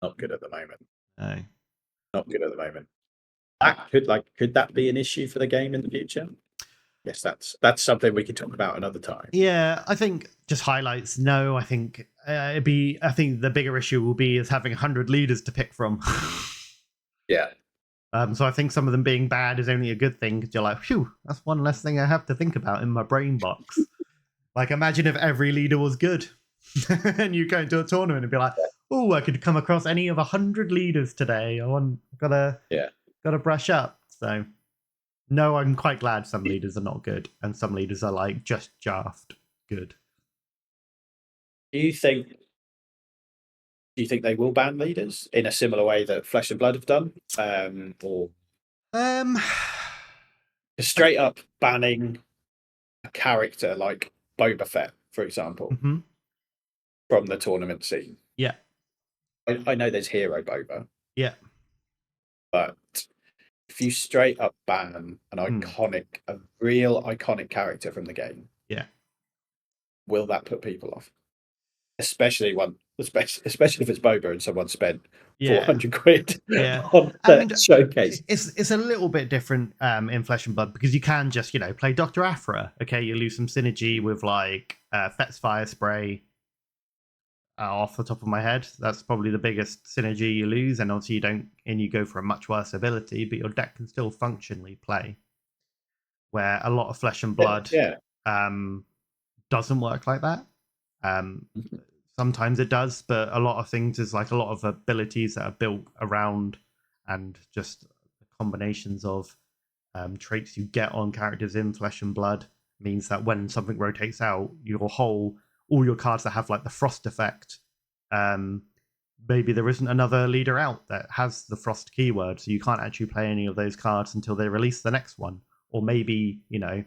C: not good at the moment.
B: No.
C: Not good at the moment. Could that be an issue for the game in the future? Yes, that's something we can talk about another time.
B: Yeah, I think just highlights. No, I think I think the bigger issue will be is having 100 leaders to pick from.
C: Yeah.
B: So I think some of them being bad is only a good thing because you're like, phew, that's one less thing I have to think about in my brain box. Like, imagine if every leader was good, and you go into a tournament and be like, oh, I could come across any of 100 leaders today. Gotta brush up. So. No, I'm quite glad some leaders are not good, and some leaders are like just good.
C: Do you think they will ban leaders in a similar way that Flesh and Blood have done, or straight up banning a character like Boba Fett, for example, from the tournament scene?
B: Yeah,
C: I know there's Hero Boba.
B: Yeah,
C: but if you straight up ban a real iconic character from the game, will that put people off? Especially if it's Boba and someone spent 400 quid on that showcase.
B: It's a little bit different in Flesh and Blood because you can just play Dr. Aphra. Okay, you lose some synergy with like Fett's Fire Spray. Off the top of my head, that's probably the biggest synergy you lose, and obviously you go for a much worse ability, but your deck can still functionally play. Where a lot of Flesh and Blood doesn't work like that. Sometimes it does, but a lot of things is like a lot of abilities that are built around and just combinations of traits you get on characters in Flesh and Blood means that when something rotates out, all your cards that have like the frost effect, maybe there isn't another leader out that has the frost keyword, so you can't actually play any of those cards until they release the next one. Or maybe the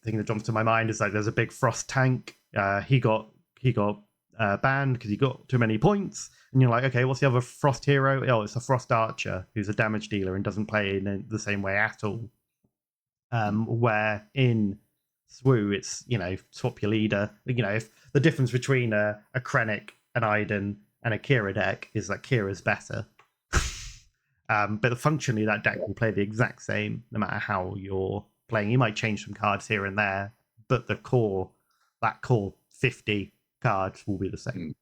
B: thing that jumps to my mind is like there's a big frost tank. He got banned because he got too many points, and you're like, okay, what's the other frost hero? Oh, it's a frost archer who's a damage dealer and doesn't play in the same way at all. Where in SWU, it's swap your leader. If the difference between a Krennic, an Iden, and a Kira deck is that Kira's better, but functionally that deck will play the exact same no matter how you're playing. You might change some cards here and there, but that core 50 cards will be the same.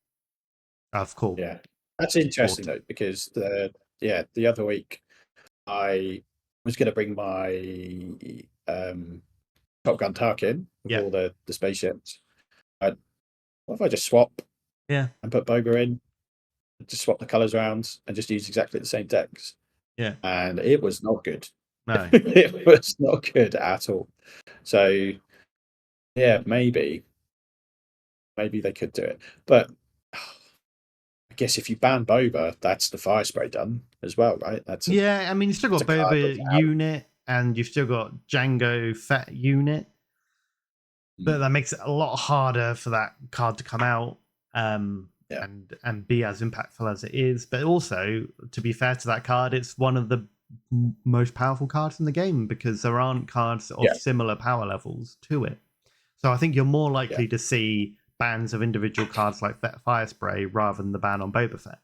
B: Of course.
C: Yeah, that's interesting though, because the other week I was going to bring my Top Gun Tarkin with all the spaceships. What if I just swap?
B: And
C: put Boba in, just swap the colors around, and just use exactly the same decks.
B: Yeah,
C: and it was not good.
B: No,
C: it was not good at all. So yeah, maybe they could do it, but I guess if you ban Boba, that's the fire spray done as well, right?
B: I mean, you've still got Boba unit, and you've still got Django Fett unit, but that makes it a lot harder for that card to come out and be as impactful as it is. But also, to be fair to that card, it's one of the most powerful cards in the game because there aren't cards of similar power levels to it. So I think you're more likely to see bans of individual cards like Fire Spray rather than the ban on Boba Fett.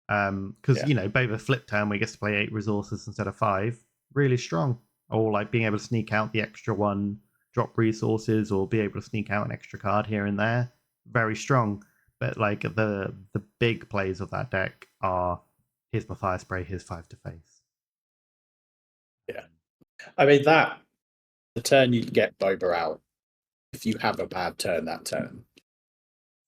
B: Because Boba flip turn where he gets to play 8 resources instead of 5, really strong. or like being able to sneak out the extra one, drop resources, or be able to sneak out an extra card here and there, very strong. But like the big plays of that deck are, here's my fire spray, here's 5 to face.
C: Yeah, I mean the turn you get Boba out, if you have a bad turn that turn,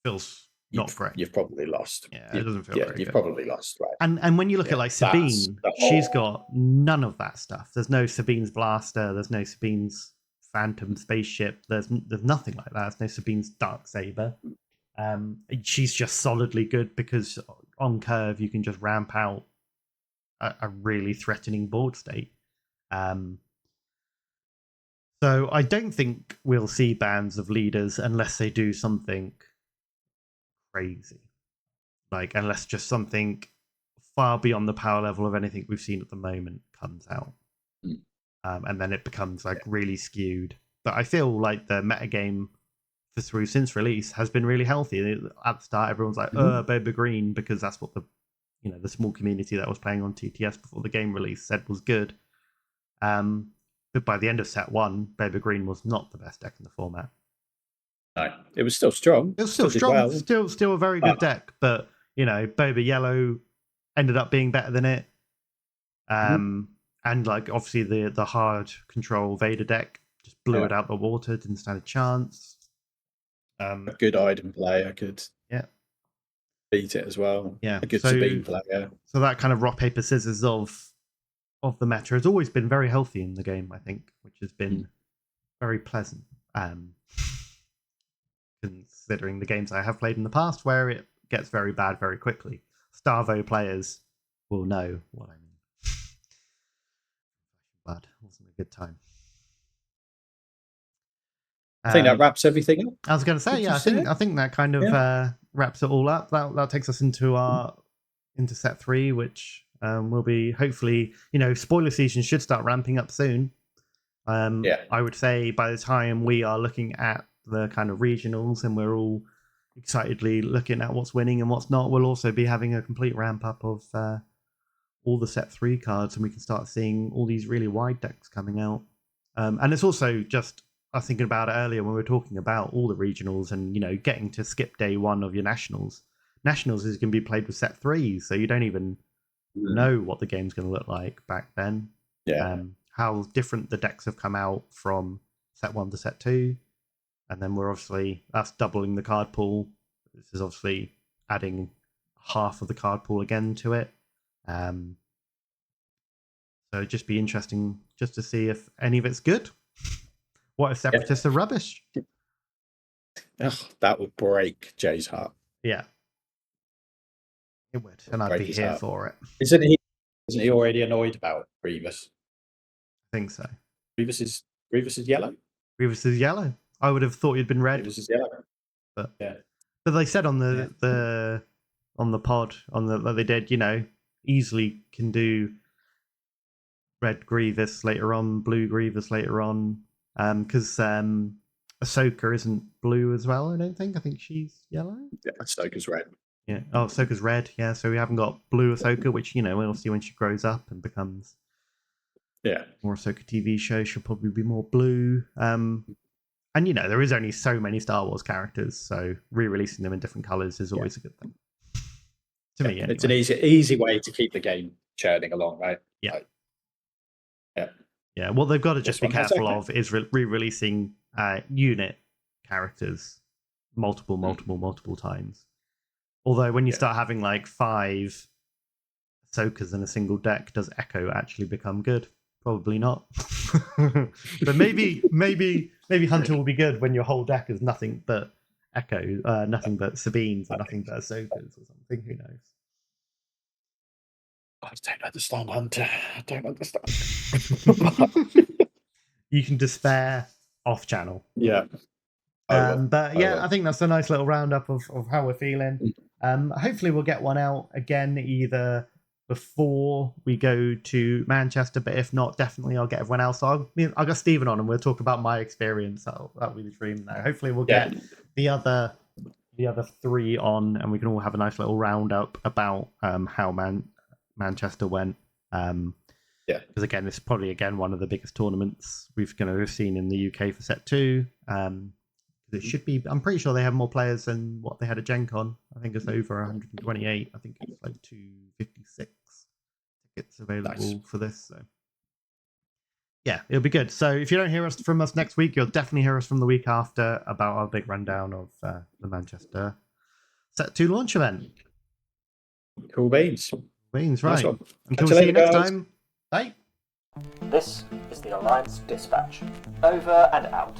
B: feels not great.
C: You've probably lost.
B: Yeah, it doesn't feel very
C: you've
B: good.
C: Probably lost, right?
B: And when you look at like Sabine, she's got none of that stuff. There's no Sabine's blaster. There's no Sabine's phantom spaceship. There's nothing like that. There's no Sabine's Darksaber. She's just solidly good because on curve you can just ramp out a really threatening board state. So I don't think we'll see bans of leaders unless they do something crazy. Like, unless just something far beyond the power level of anything we've seen at the moment comes out. And then it becomes like really skewed. But I feel like the metagame through since release has been really healthy. At the start, everyone's like, Boba Green, because that's what the small community that was playing on TTS before the game release said was good. But by the end of set 1, Boba Green was not the best deck in the format.
C: No, it was still strong.
B: It was still strong. Well. Still a very good deck. But, Boba Yellow ended up being better than it. And, like, obviously the hard control Vader deck just blew it out the water, didn't stand a chance.
C: A good Iden player could beat it as well.
B: Yeah.
C: A good Sabine player.
B: So that kind of rock, paper, scissors of the meta has always been very healthy in the game, I think, which has been very pleasant. Considering the games I have played in the past where it gets very bad very quickly. Starvo players will know what I mean. But it wasn't a good time.
C: I think that wraps everything up.
B: I was going to say, I think that kind of wraps it all up. That takes us into set 3, which will be hopefully, spoiler season should start ramping up soon. I would say by the time we are looking at the kind of regionals and we're all excitedly looking at what's winning and what's not, we'll also be having a complete ramp up of all the set 3 cards, and we can start seeing all these really wide decks coming out. And it's also just, I was thinking about it earlier when we were talking about all the regionals and, getting to skip day 1 of your nationals. Nationals is going to be played with set 3, so you don't even know what the game's going to look like back then. How different the decks have come out from set 1 to set 2. And then that's doubling the card pool. This is obviously adding half of the card pool again to it. So it'd just be interesting just to see if any of it's good. What if Separatists are rubbish?
C: That would break Jay's heart.
B: Yeah. It would, and I'd be here for it.
C: Isn't he already annoyed about Grievous?
B: I think so.
C: Grievous is yellow?
B: Grievous is yellow. I would have thought he'd been red.
C: Grievous is yellow.
B: But they said on the pod that they did, easily can do red Grievous later on, blue Grievous later on. Because Ahsoka isn't blue as well, I don't think. I think she's yellow.
C: Yeah, Ahsoka's red.
B: Yeah. Oh, Ahsoka's red. Yeah, so we haven't got blue Ahsoka, which, we'll see when she grows up and becomes more Ahsoka TV show. She'll probably be more blue. And, there is only so many Star Wars characters, so re-releasing them in different colours is always a good thing. To me, anyway.
C: It's an easy way to keep the game churning along, right?
B: Yeah. Yeah, what they've got to just be careful of is re-releasing unit characters multiple times. Although when you start having like 5 Ahsokas in a single deck, does Echo actually become good? Probably not. But maybe Hunter will be good when your whole deck is nothing but Echo, nothing but Sabines, or nothing but Ahsokas or something. Who knows?
C: I don't understand, Hunter. I don't understand.
B: You can despair off channel.
C: Yeah.
B: I think that's a nice little roundup of how we're feeling. Hopefully we'll get one out again either before we go to Manchester, but if not, definitely I'll get everyone else. I'll get Stephen on and we'll talk about my experience. That'll be the dream now. Hopefully we'll get the other 3 on and we can all have a nice little roundup about how Manchester went.
C: Yeah.
B: Because again, it's probably one of the biggest tournaments we've seen in the UK for set 2. It should be. I'm pretty sure they have more players than what they had at Gen Con. I think it's over 128. I think it's like 256 tickets available for this. So yeah, it'll be good. So if you don't hear from us next week, you'll definitely hear us from the week after about our big rundown of the Manchester set 2 launch event.
C: Cool beans.
B: Right.
C: Nice
B: Until
C: Catch
B: we
C: you
B: see you
C: later,
B: next
C: guys.
B: time. Bye.
A: This is the Alliance Dispatch. Over and out.